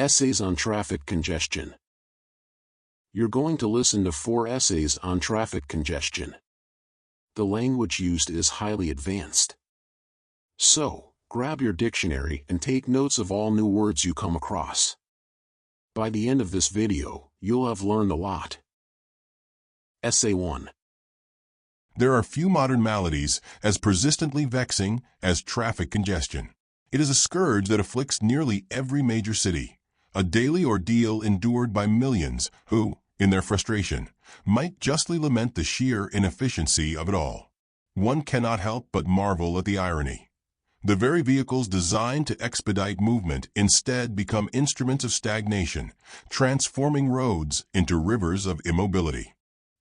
Essays on traffic congestion. You're going to listen to 4 essays on traffic congestion. The language used is highly advanced. So, grab your dictionary and take notes of all new words you come across. By the end of this video, you'll have learned a lot. Essay 1. There are few modern maladies as persistently vexing as traffic congestion. It is a scourge that afflicts nearly every major city, a daily ordeal endured by millions who, in their frustration, might justly lament the sheer inefficiency of it all. One cannot help but marvel at the irony. The very vehicles designed to expedite movement instead become instruments of stagnation, transforming roads into rivers of immobility.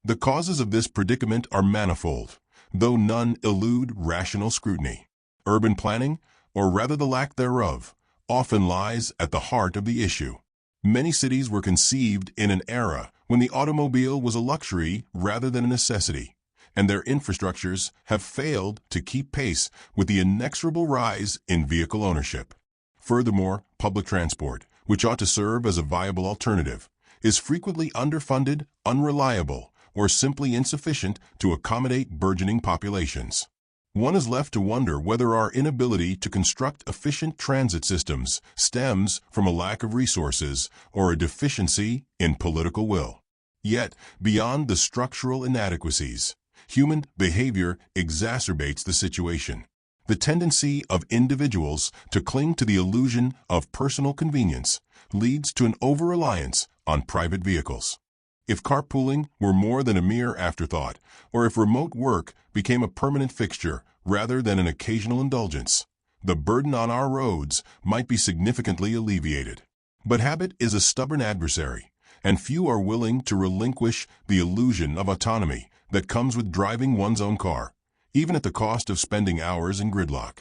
The causes of this predicament are manifold, though none elude rational scrutiny. Urban planning, or rather the lack thereof, often lies at the heart of the issue. Many cities were conceived in an era when the automobile was a luxury rather than a necessity, and their infrastructures have failed to keep pace with the inexorable rise in vehicle ownership. Furthermore, public transport, which ought to serve as a viable alternative, is frequently underfunded, unreliable, or simply insufficient to accommodate burgeoning populations. One is left to wonder whether our inability to construct efficient transit systems stems from a lack of resources or a deficiency in political will. Yet, beyond the structural inadequacies, human behavior exacerbates the situation. The tendency of individuals to cling to the illusion of personal convenience leads to an over-reliance on private vehicles. If carpooling were more than a mere afterthought, or if remote work became a permanent fixture rather than an occasional indulgence, the burden on our roads might be significantly alleviated. But habit is a stubborn adversary, and few are willing to relinquish the illusion of autonomy that comes with driving one's own car, even at the cost of spending hours in gridlock.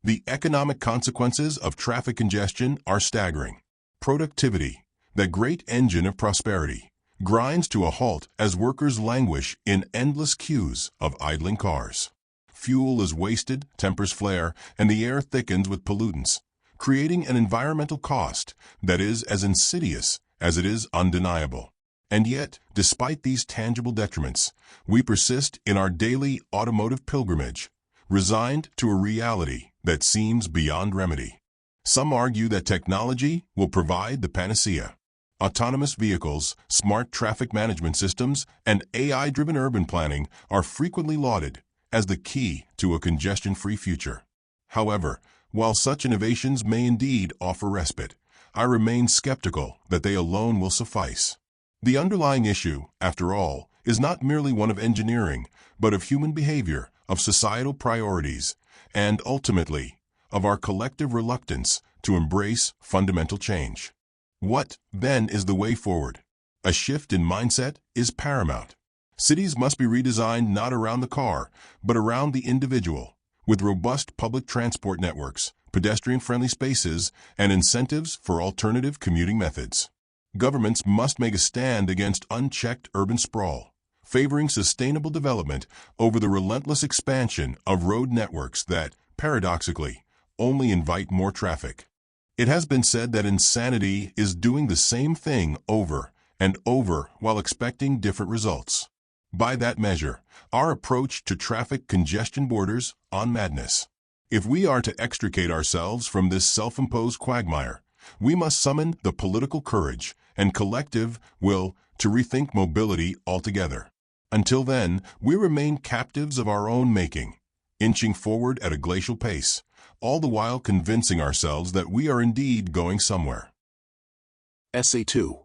The economic consequences of traffic congestion are staggering. Productivity, that great engine of prosperity, grinds to a halt as workers languish in endless queues of idling cars. Fuel is wasted, tempers flare, and the air thickens with pollutants, creating an environmental cost that is as insidious as it is undeniable. And yet, despite these tangible detriments, we persist in our daily automotive pilgrimage, resigned to a reality that seems beyond remedy. Some argue that technology will provide the panacea. Autonomous vehicles, smart traffic management systems, and AI-driven urban planning are frequently lauded as the key to a congestion-free future. However, while such innovations may indeed offer respite, I remain skeptical that they alone will suffice. The underlying issue, after all, is not merely one of engineering, but of human behavior, of societal priorities, and ultimately, of our collective reluctance to embrace fundamental change. What, then, is the way forward? A shift in mindset is paramount. Cities must be redesigned not around the car, but around the individual, with robust public transport networks, pedestrian-friendly spaces, and incentives for alternative commuting methods. Governments must make a stand against unchecked urban sprawl, favoring sustainable development over the relentless expansion of road networks that, paradoxically, only invite more traffic. It has been said that insanity is doing the same thing over and over while expecting different results. By that measure, our approach to traffic congestion borders on madness. If we are to extricate ourselves from this self-imposed quagmire, we must summon the political courage and collective will to rethink mobility altogether. Until then, we remain captives of our own making, inching forward at a glacial pace, all the while convincing ourselves that we are indeed going somewhere. Essay 2.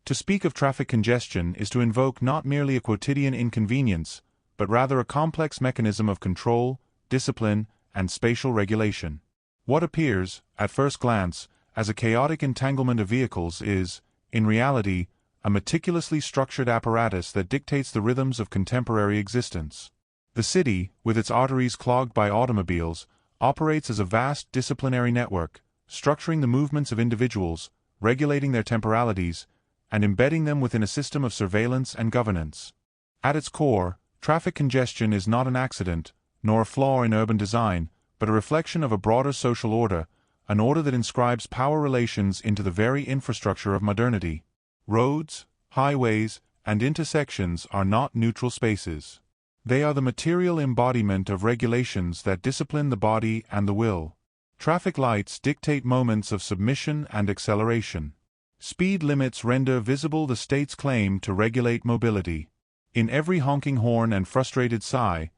To speak of traffic congestion is to invoke not merely a quotidian inconvenience, but rather a complex mechanism of control, discipline, and spatial regulation. What appears, at first glance, as a chaotic entanglement of vehicles is, in reality, a meticulously structured apparatus that dictates the rhythms of contemporary existence. The city, with its arteries clogged by automobiles, operates as a vast disciplinary network, structuring the movements of individuals, regulating their temporalities, and embedding them within a system of surveillance and governance. At its core, traffic congestion is not an accident, nor a flaw in urban design, but a reflection of a broader social order, an order that inscribes power relations into the very infrastructure of modernity. Roads, highways, and intersections are not neutral spaces. They are the material embodiment of regulations that discipline the body and the will. Traffic lights dictate moments of submission and acceleration. Speed limits render visible the state's claim to regulate mobility. In every honking horn and frustrated sigh,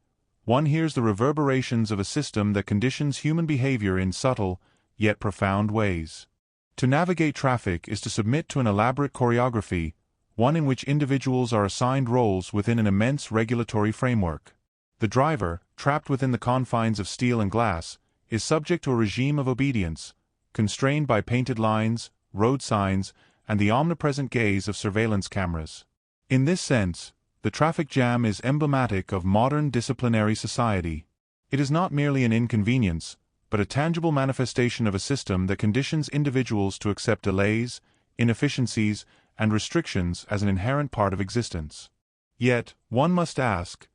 one hears the reverberations of a system that conditions human behavior in subtle, yet profound ways. To navigate traffic is to submit to an elaborate choreography, one in which individuals are assigned roles within an immense regulatory framework. The driver, trapped within the confines of steel and glass, is subject to a regime of obedience, constrained by painted lines, road signs, and the omnipresent gaze of surveillance cameras. In this sense, the traffic jam is emblematic of modern disciplinary society. It is not merely an inconvenience, but a tangible manifestation of a system that conditions individuals to accept delays, inefficiencies, and restrictions as an inherent part of existence. Yet, one must ask,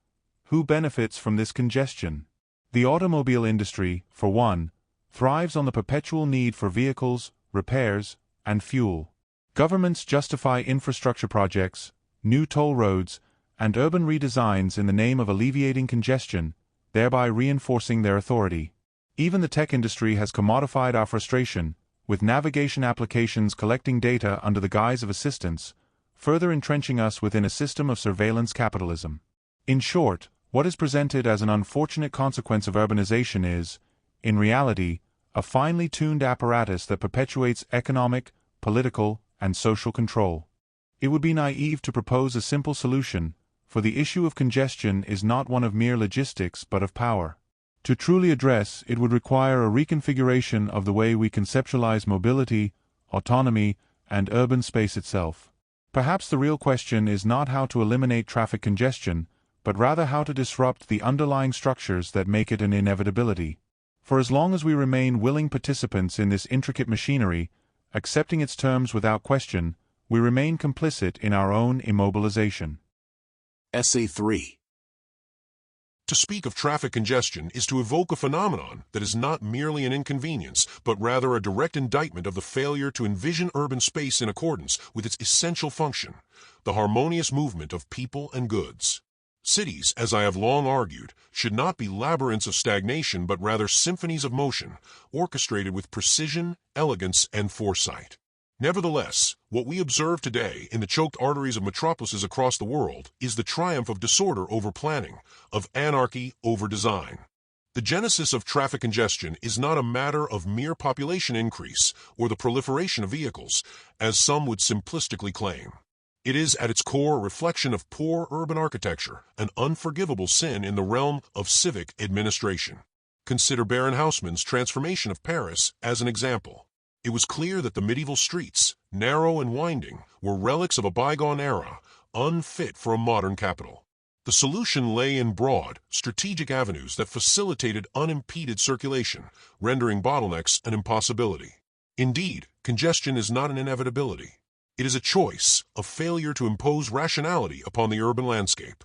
who benefits from this congestion? The automobile industry, for one, thrives on the perpetual need for vehicles, repairs, and fuel. Governments justify infrastructure projects, new toll roads, and urban redesigns in the name of alleviating congestion, thereby reinforcing their authority. Even the tech industry has commodified our frustration, with navigation applications collecting data under the guise of assistance, further entrenching us within a system of surveillance capitalism. In short, what is presented as an unfortunate consequence of urbanization is, in reality, a finely tuned apparatus that perpetuates economic, political, and social control. It would be naive to propose a simple solution, for the issue of congestion is not one of mere logistics but of power. To truly address, it would require a reconfiguration of the way we conceptualize mobility, autonomy, and urban space itself. Perhaps the real question is not how to eliminate traffic congestion, but rather how to disrupt the underlying structures that make it an inevitability. For as long as we remain willing participants in this intricate machinery, accepting its terms without question, we remain complicit in our own immobilization. Essay 3. To speak of traffic congestion is to evoke a phenomenon that is not merely an inconvenience, but rather a direct indictment of the failure to envision urban space in accordance with its essential function, the harmonious movement of people and goods. Cities, as I have long argued, should not be labyrinths of stagnation but rather symphonies of motion, orchestrated with precision, elegance, and foresight. Nevertheless, what we observe today in the choked arteries of metropolises across the world is the triumph of disorder over planning, of anarchy over design. The genesis of traffic congestion is not a matter of mere population increase or the proliferation of vehicles, as some would simplistically claim. It is at its core a reflection of poor urban architecture, an unforgivable sin in the realm of civic administration. Consider Baron Haussmann's transformation of Paris as an example. It was clear that the medieval streets, narrow and winding, were relics of a bygone era, unfit for a modern capital. The solution lay in broad, strategic avenues that facilitated unimpeded circulation, rendering bottlenecks an impossibility. Indeed, congestion is not an inevitability. It is a choice, a failure to impose rationality upon the urban landscape.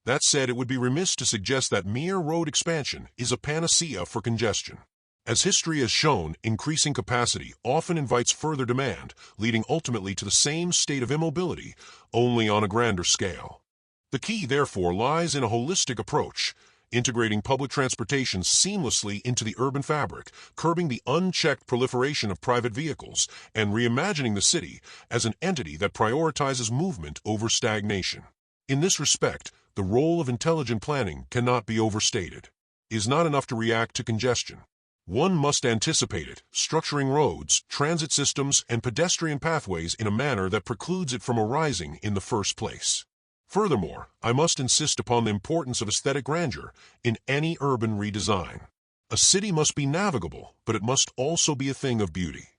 That said, it would be remiss to suggest that mere road expansion is a panacea for congestion. As history has shown, increasing capacity often invites further demand, leading ultimately to the same state of immobility, only on a grander scale. The key, therefore, lies in a holistic approach, integrating public transportation seamlessly into the urban fabric, curbing the unchecked proliferation of private vehicles, and reimagining the city as an entity that prioritizes movement over stagnation. In this respect, the role of intelligent planning cannot be overstated. It is not enough to react to congestion. One must anticipate it, structuring roads, transit systems, and pedestrian pathways in a manner that precludes it from arising in the first place. Furthermore, I must insist upon the importance of aesthetic grandeur in any urban redesign. A city must be navigable, but it must also be a thing of beauty.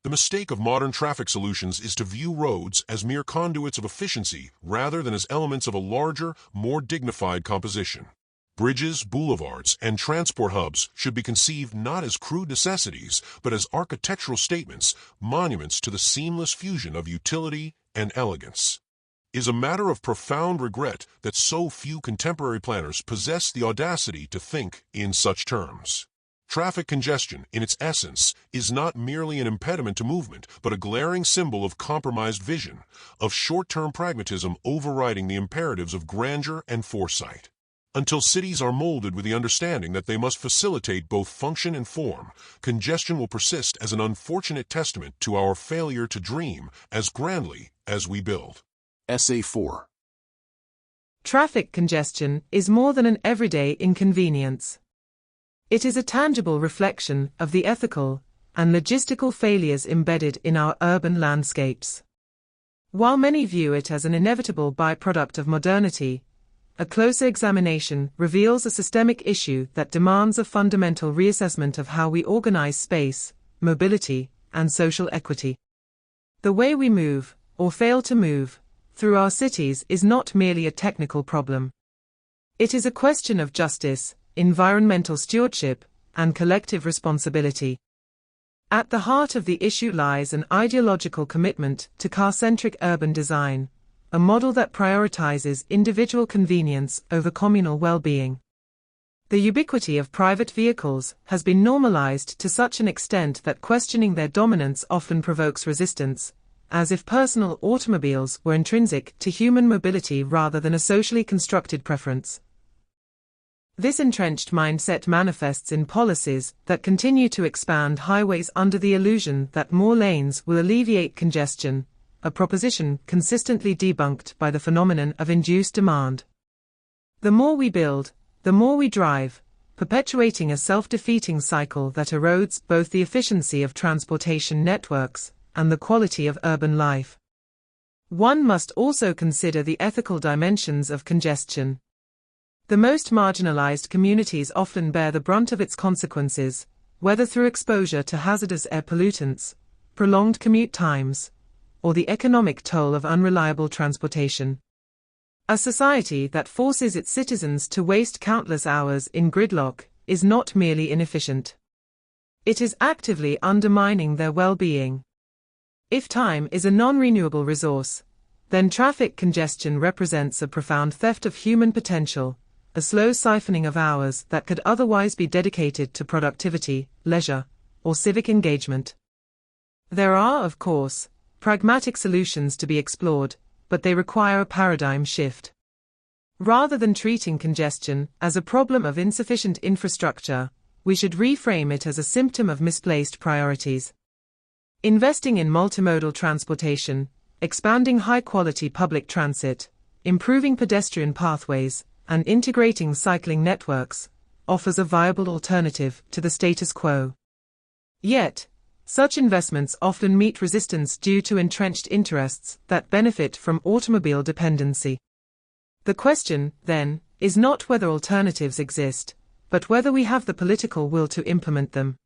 The mistake of modern traffic solutions is to view roads as mere conduits of efficiency rather than as elements of a larger, more dignified composition. Bridges, boulevards, and transport hubs should be conceived not as crude necessities, but as architectural statements, monuments to the seamless fusion of utility and elegance. It is a matter of profound regret that so few contemporary planners possess the audacity to think in such terms. Traffic congestion, in its essence, is not merely an impediment to movement, but a glaring symbol of compromised vision, of short-term pragmatism overriding the imperatives of grandeur and foresight. Until cities are molded with the understanding that they must facilitate both function and form, congestion will persist as an unfortunate testament to our failure to dream as grandly as we build. Essay 4. Traffic congestion is more than an everyday inconvenience. It is a tangible reflection of the ethical and logistical failures embedded in our urban landscapes. While many view it as an inevitable byproduct of modernity, a closer examination reveals a systemic issue that demands a fundamental reassessment of how we organize space, mobility, and social equity. The way we move, or fail to move, through our cities is not merely a technical problem. It is a question of justice, environmental stewardship, and collective responsibility. At the heart of the issue lies an ideological commitment to car-centric urban design, a model that prioritizes individual convenience over communal well-being. The ubiquity of private vehicles has been normalized to such an extent that questioning their dominance often provokes resistance, as if personal automobiles were intrinsic to human mobility rather than a socially constructed preference. This entrenched mindset manifests in policies that continue to expand highways under the illusion that more lanes will alleviate congestion, a proposition consistently debunked by the phenomenon of induced demand. The more we build, the more we drive, perpetuating a self-defeating cycle that erodes both the efficiency of transportation networks and the quality of urban life. One must also consider the ethical dimensions of congestion. The most marginalized communities often bear the brunt of its consequences, whether through exposure to hazardous air pollutants, prolonged commute times, or the economic toll of unreliable transportation. A society that forces its citizens to waste countless hours in gridlock is not merely inefficient. It is actively undermining their well-being. If time is a non-renewable resource, then traffic congestion represents a profound theft of human potential, a slow siphoning of hours that could otherwise be dedicated to productivity, leisure, or civic engagement. There are, of course, pragmatic solutions to be explored, but they require a paradigm shift. Rather than treating congestion as a problem of insufficient infrastructure, we should reframe it as a symptom of misplaced priorities. Investing in multimodal transportation, expanding high-quality public transit, improving pedestrian pathways, and integrating cycling networks offers a viable alternative to the status quo. Yet, such investments often meet resistance due to entrenched interests that benefit from automobile dependency. The question, then, is not whether alternatives exist, but whether we have the political will to implement them.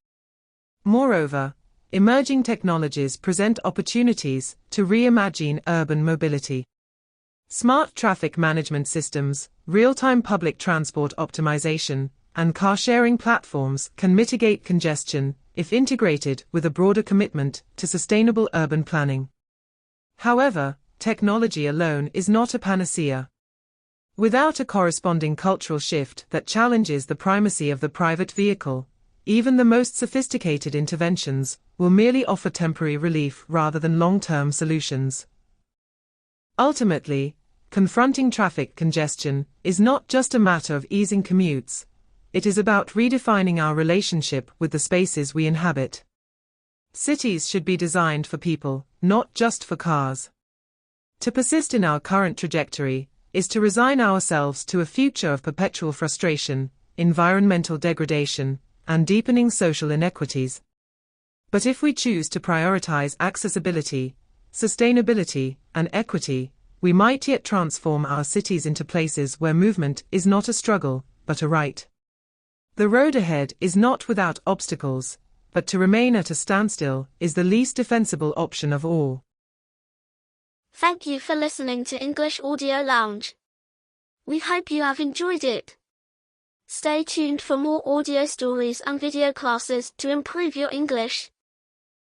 Moreover, emerging technologies present opportunities to reimagine urban mobility. Smart traffic management systems, real-time public transport optimization, and car-sharing platforms can mitigate congestion if integrated with a broader commitment to sustainable urban planning. However, technology alone is not a panacea. Without a corresponding cultural shift that challenges the primacy of the private vehicle, even the most sophisticated interventions will merely offer temporary relief rather than long-term solutions. Ultimately, confronting traffic congestion is not just a matter of easing commutes, it is about redefining our relationship with the spaces we inhabit. Cities should be designed for people, not just for cars. To persist in our current trajectory is to resign ourselves to a future of perpetual frustration, environmental degradation, and deepening social inequities. But if we choose to prioritize accessibility, sustainability, and equity, we might yet transform our cities into places where movement is not a struggle, but a right. The road ahead is not without obstacles, but to remain at a standstill is the least defensible option of all. Thank you for listening to English Audio Lounge. We hope you have enjoyed it. Stay tuned for more audio stories and video classes to improve your English.